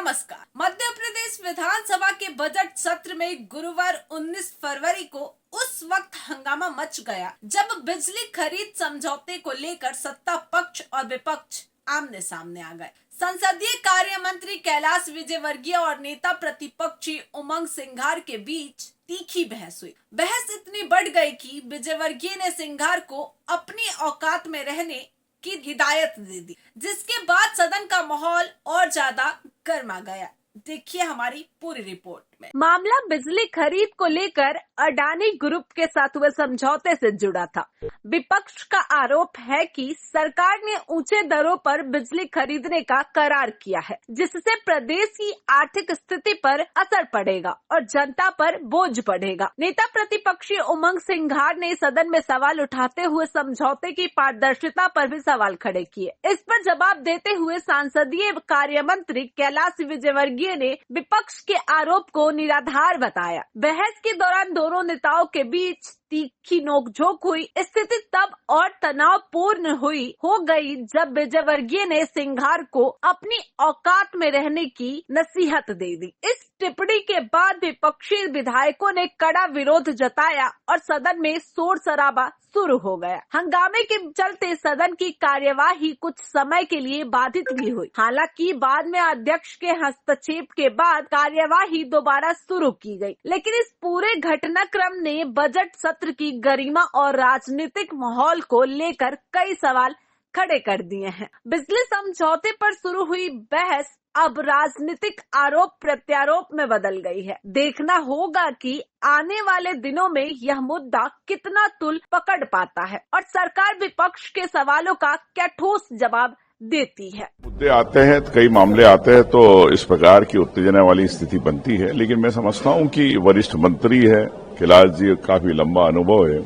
नमस्कार। मध्य प्रदेश विधानसभा के बजट सत्र में गुरुवार 19 फरवरी को उस वक्त हंगामा मच गया जब बिजली खरीद समझौते को लेकर सत्ता पक्ष और विपक्ष आमने सामने आ गए। संसदीय कार्य मंत्री कैलाश विजयवर्गीय और नेता प्रतिपक्षी उमंग सिंघार के बीच तीखी बहस हुई। बहस इतनी बढ़ गई कि विजयवर्गीय ने सिंघार को अपनी औकात में रहने की हिदायत दे दी, जिसके बाद सदन का माहौल और ज्यादा गर्मा गया। देखिए हमारी पूरी रिपोर्ट में। मामला बिजली खरीद को लेकर अडानी ग्रुप के साथ हुए समझौते से जुड़ा था। विपक्ष का आरोप है कि सरकार ने ऊंचे दरों पर बिजली खरीदने का करार किया है, जिससे प्रदेश की आर्थिक स्थिति पर असर पड़ेगा और जनता पर बोझ बढ़ेगा। नेता प्रतिपक्षी उमंग सिंघार ने सदन में सवाल उठाते हुए समझौते की पारदर्शिता पर भी सवाल खड़े किए। इस पर जवाब देते हुए संसदीय कार्य मंत्री कैलाश विजयवर्गीय ने विपक्ष के आरोप को निराधार बताया। बहस के दौरान दोनों नेताओं के बीच तीखी नोकझोंक हुई। स्थिति तब और तनावपूर्ण हो गई जब विजयवर्गीय ने सिंघार को अपनी औकात में रहने की नसीहत दे दी। इस टिप्पणी के बाद विपक्षी विधायकों ने कड़ा विरोध जताया और सदन में शोर शराबा शुरू हो गया। हंगामे के चलते सदन की कार्यवाही कुछ समय के लिए बाधित भी हुई। हालांकि बाद में अध्यक्ष के हस्तक्षेप के बाद कार्यवाही दोबारा शुरू की गई, लेकिन इस पूरे घटनाक्रम ने बजट सत्र की गरिमा और राजनीतिक माहौल को लेकर कई सवाल खड़े कर दिए हैं। बिजली समझौते पर शुरू हुई बहस अब राजनीतिक आरोप प्रत्यारोप में बदल गई है। देखना होगा कि आने वाले दिनों में यह मुद्दा कितना तुल पकड़ पाता है और सरकार विपक्ष के सवालों का क्या ठोस जवाब देती है। मुद्दे आते हैं, कई मामले आते हैं तो इस प्रकार की उत्तेजना वाली स्थिति बनती है, लेकिन मैं समझता हूं कि वरिष्ठ मंत्री है कैलाश जी, काफी लंबा अनुभव है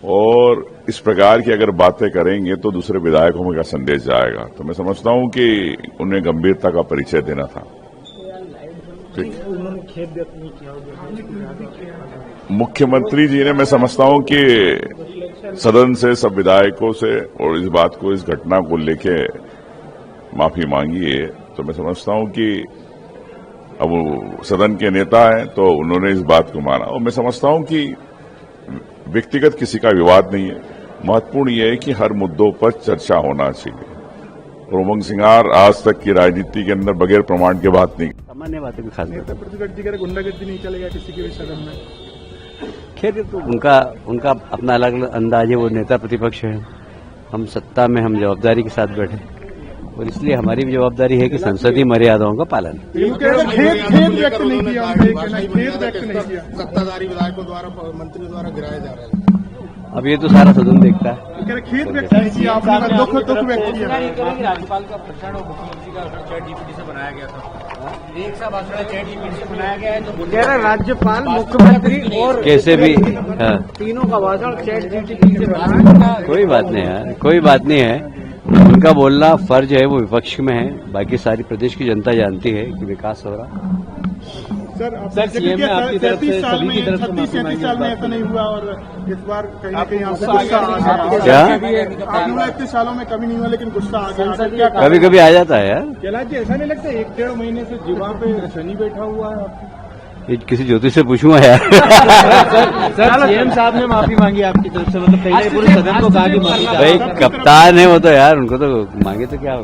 और इस प्रकार की अगर बातें करेंगे तो दूसरे विधायकों में क्या संदेश जाएगा। तो मैं समझता हूं कि उन्हें गंभीरता का परिचय देना था। उन्होंने खेद व्यक्त नहीं किया। मुख्यमंत्री जी ने, मैं समझता हूं कि सदन से सब विधायकों से और इस बात को, इस घटना को लेके माफी मांगी है। तो मैं समझता हूं कि अब वो सदन के नेता हैं तो उन्होंने इस बात को माना और मैं समझता हूं कि व्यक्तिगत किसी का विवाद नहीं है। महत्वपूर्ण यह है कि हर मुद्दों पर चर्चा होना चाहिए और उमंग सिंघार आज तक की राजनीति के अंदर बगैर प्रमाण के बात नहीं। सामान्य बातें भी खास नेता प्रतिपक्ष कह रहे गुंडागर्दी नहीं चलेगा किसी के भी सदन में। खैर तो उनका अपना अलग अंदाज है। वो नेता प्रतिपक्ष है, हम सत्ता में हम जवाबदारी के साथ बैठे और इसलिए हमारी भी जवाबदारी है कि संसदीय मर्यादाओं का पालन। खेद व्यक्त नहीं किया सत्ताधारी विधायकों द्वारा, मंत्री द्वारा गिराया जा रहा है। अब ये तो सारा सदन देखता है। खेद व्यक्त नहीं किया, आपने दुख व्यक्त किया। राज्यपाल का भाषण और मुख्यमंत्री का भाषण चैट जीपीटी से बनाया गया था। एक सा भाषण चैट जीपीटी से बनाया गया है तो कह रहे राज्यपाल, मुख्यमंत्री और कैसे भी तीनों का भाषण चैट जीपीटी से बनाया। कोई बात नहीं है, कोई बात नहीं है। उनका बोलना फर्ज है, वो विपक्ष में है। बाकी सारी प्रदेश की जनता जानती है कि विकास हो रहा। सर सीएम में आपकी तरफ से, सभी की तरफ से 37 साल में ऐसा नहीं हुआ और इस बार कहीं ना कहीं आपसे गुस्सा आ गया। क्या 31 सालों में कभी नहीं हुआ लेकिन गुस्सा आ गया। कभी कभी आ जाता है यार। कैलाश जी, ऐसा नहीं लगता 1-1.5 महीने से जीवा पे शनि बैठा हुआ है? ये किसी ज्योतिष से पूछूंगा यार। सर सीएम साहब ने माफी मांगी आपकी तरफ से, मतलब पहले पूरे सदन को कहा कि माफी। भाई कप्तान है वो तो यार, उनको तो मांगे तो क्या